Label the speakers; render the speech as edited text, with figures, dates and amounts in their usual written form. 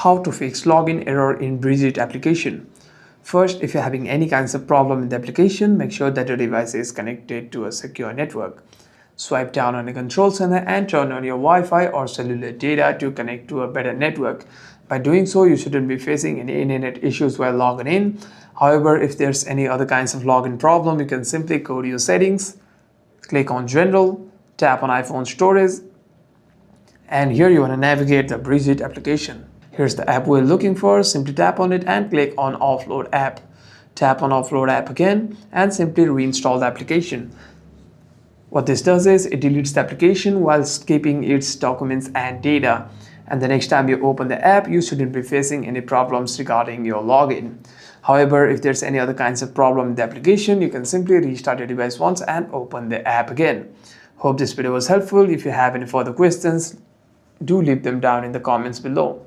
Speaker 1: How to fix login error in Brigit application. First, if you're having any kinds of problem in the application, make sure that your device is connected to a secure network. Swipe down on the control center and turn on your Wi-Fi or cellular data to connect to a better network. By doing so, you shouldn't be facing any internet issues while logging in. However, if there's any other kinds of login problem, you can simply go to your settings, click on General, tap on iPhone Storage, and here you want to navigate the Brigit application. Here's the app we're looking for. Simply tap on it and click on Offload App. Tap on Offload App again and simply reinstall the application. What this does is it deletes the application while keeping its documents and data. And the next time you open the app, you shouldn't be facing any problems regarding your login. However, if there's any other kinds of problem in the application, you can simply restart your device once and open the app again. Hope this video was helpful. If you have any further questions, do leave them down in the comments below.